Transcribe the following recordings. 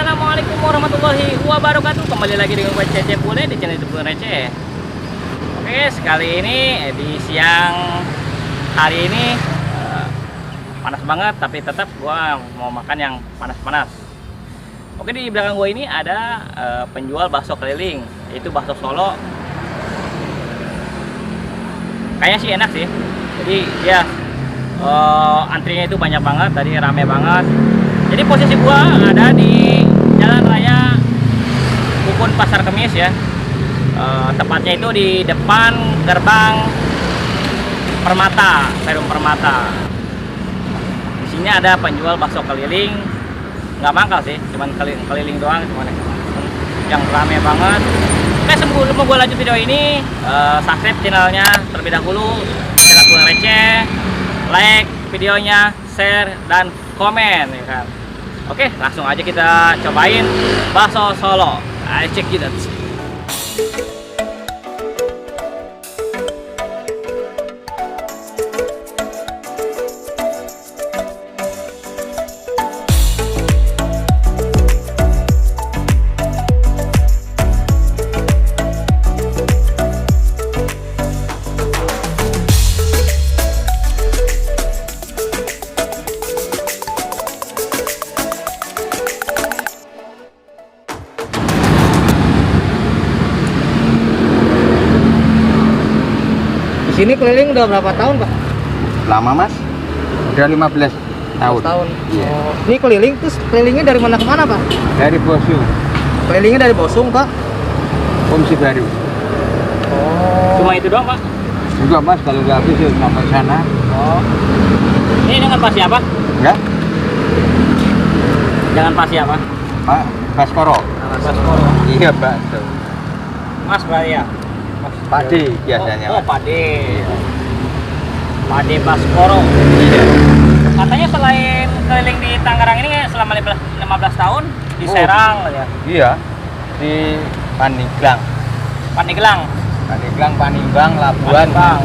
Assalamualaikum warahmatullahi wabarakatuh. Kembali lagi dengan gue Cece Pule di channel YouTube Receh. Oke, sekali ini di siang hari ini panas banget, tapi tetap gue mau makan yang panas-panas. Oke, di belakang gue ini ada penjual bakso keliling, yaitu bakso Solo. Kayaknya sih enak sih. Jadi dia antrinya itu banyak banget, tadi rame banget. Jadi posisi gua ada di Jalan Raya Ukun Pasar Kemis ya. Tepatnya itu di depan gerbang Permata, Perum Permata. Di sini ada penjual bakso keliling, nggak mangkal sih, cuman keliling doang, cuman yang rame banget. Oke, sebelum gua lanjut video ini, subscribe channelnya terlebih dahulu, channel Pulang Receh, like videonya, share dan komen ya kan. Oke, langsung aja kita cobain bakso Solo. Ayo check it out. Sini keliling udah berapa tahun, Pak? Lama, Mas. Udah 15 tahun. 15 tahun. Iya. Oh, ini keliling terus kelilingnya dari mana ke mana, Pak? Dari Bosung, Kelilingnya dari Bosung, Pak. Fungsi baru. Oh. Cuma itu doang, Pak? Juga, Mas, kalau nggak habis ya sampai sana. Oh. Ini dengan pasti apa? Enggak? Dengan pasti apa? Pak, Baskoro. Baskoro. Iya, Pak. Tuh. Mas Bahaya. Pak D biasanya. Oh, Pak D. Pak D Baskoro. Iya. Katanya selain keliling di Tangerang ini selama 15 tahun di Serang ya. Iya. Di Paniglang. Pandeglang. Panimbang, Labuan. Bang.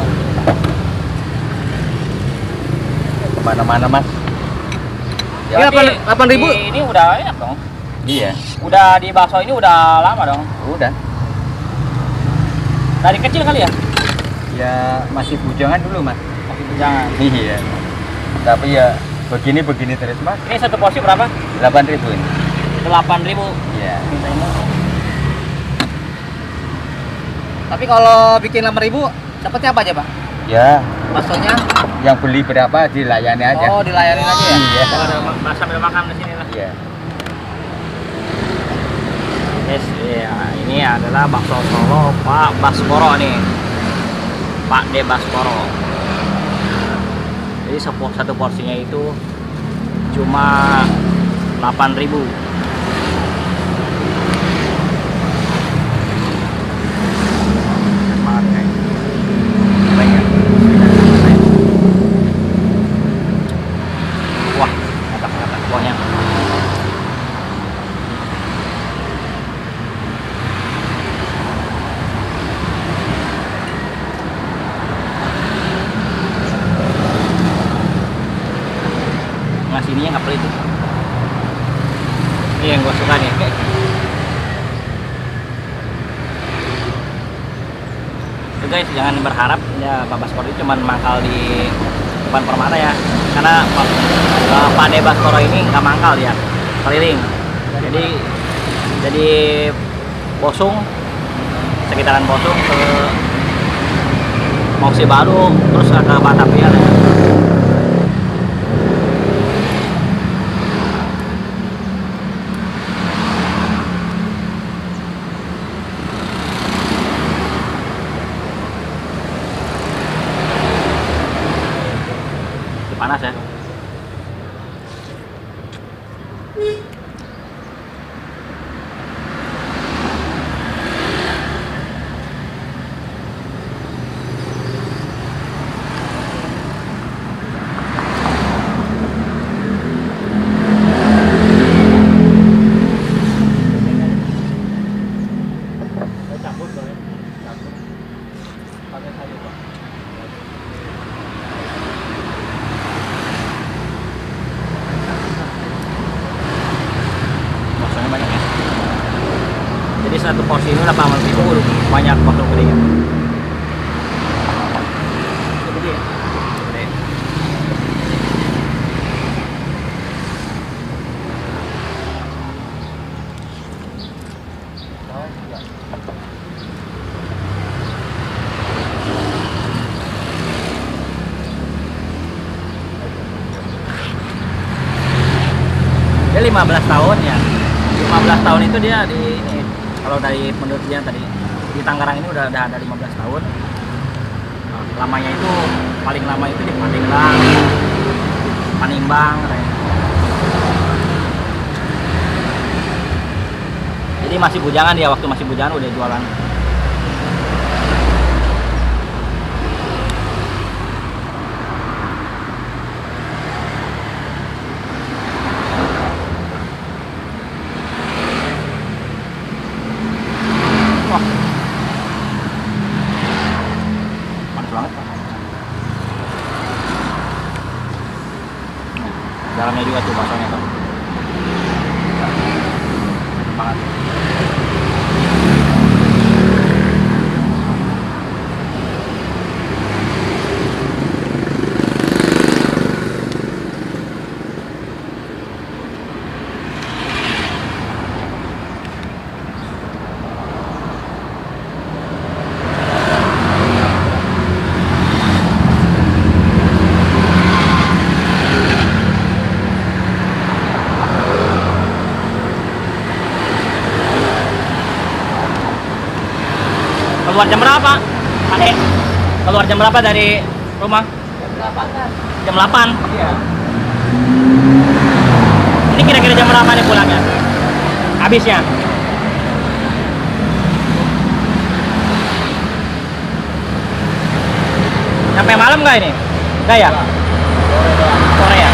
Kemana-mana, Mas. Ini 8.000? Ini udah enak dong. Iya. Udah di bakso ini udah lama dong. Udah. Dari kecil kali ya? Ya masih bujangan dulu, Mas. Masih jangan. Iya. Tapi ya begini terus, Mas. Ini satu porsi berapa? 8.000 ini. 8.000. Iya. Tapi kalau bikin 8.000 dapatnya apa aja, Pak? Ya, Baksonya? yang beli berapa dilayani aja. Oh, dilayanin aja ya? Iya. Oh, ada sambil makan di sini lah. Iya. Yes, ya, ini adalah bakso Solo Pak Baskoro nih. Pak D Baskoro. Jadi satu porsinya itu cuma 8.000. Wah, mantap kuahnya. Nasi ininya nggak pelit. Ini yang gue suka nih. Itu guys, jangan berharap ya Pak Baskoro itu cuma mangkal di depan Permata ya, karena Pak De Baskoro ini nggak mangkal ya, keliling. Jadi Bosung, sekitaran Bosung ke Moksi Baru, terus ke Batavia ya. Panas ya. 8.000 banyak bakso gedenya. Gede ya? Gede. Dia 15 tahun ya. 15 tahun itu dia di ini, kalau dari menurut dia tadi di Tangerang ini udah ada 15 tahun. Nah, lamanya itu paling lama itu di Pandeglang, Panimbang. Jadi masih bujangan dia, waktu masih bujangan udah jualan. Wah, panas banget. Dalamnya juga tuh baksonya tuh. Banget. Keluar jam berapa? Adek? Keluar jam berapa dari rumah? Jam 8? Iya. Ini kira-kira jam berapa nih pulangnya? Habisnya? Sampai malam nggak ini? Nggak ya? Sore ya?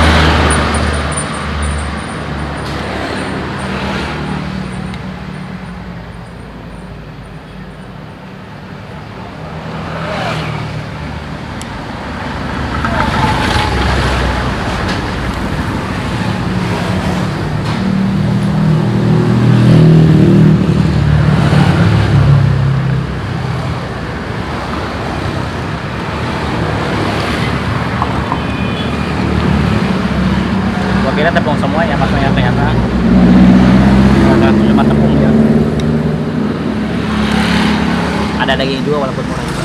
Gua kira tepung semuanya, pas ternyata cuma tepung ya. Ada daging juga walaupun murah juga.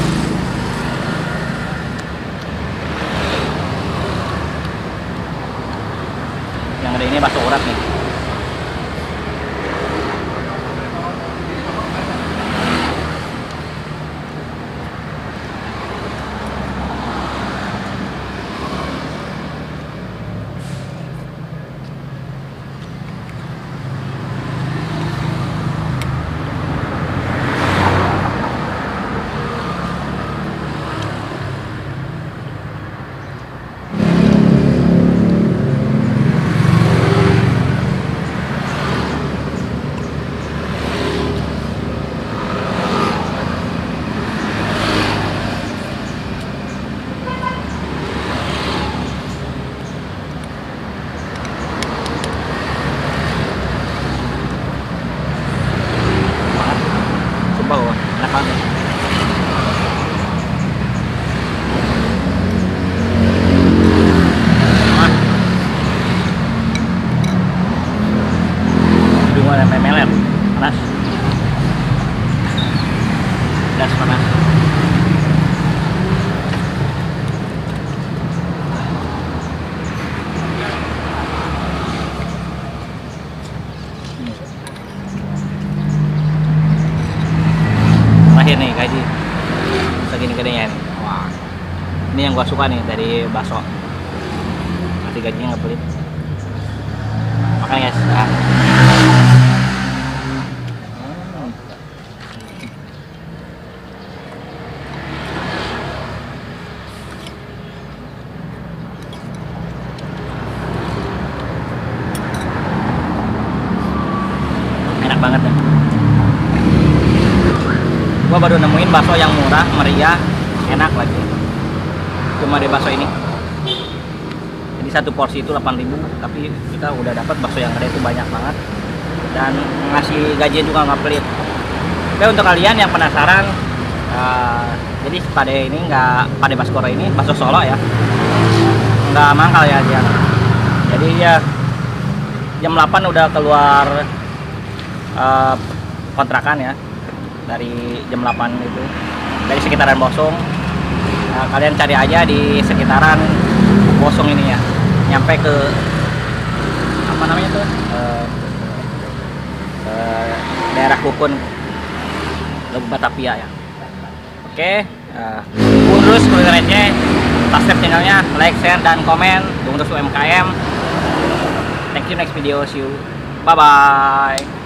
Yang ada ini bakso urat nih. Sumpah gua, enak banget. Hidung ada memeler, panas. Pedas panas. Terakhir nih gaji segini gedenya nih. Wah, ini yang gua suka nih dari bakso. Masih gajinya nggak pelit. Makan guys. Enak banget nih. Gua baru nemuin bakso yang murah, meriah, enak lagi. Cuma di bakso ini. Jadi satu porsi itu 8.000, tapi kita udah dapat bakso yang gede itu banyak banget. Dan ngasih gajian juga nggak pelit. Oke, untuk kalian yang penasaran, jadi Pade ini nggak, Pade Baskoro ini bakso Solo ya, nggak mangkal ya dia. Jadi ya jam 8 udah keluar kontrakan ya, dari jam 8 itu, dari sekitaran Bosong. Nah, kalian cari aja di sekitaran Bosong ini ya, nyampe ke apa namanya tuh, daerah Kukun, Lebak Batavia ya. Oke, dukung terus kulinernya, subscribe channelnya, like, share, dan komen. Dukung terus UMKM. Thank you, next video, see you, bye bye.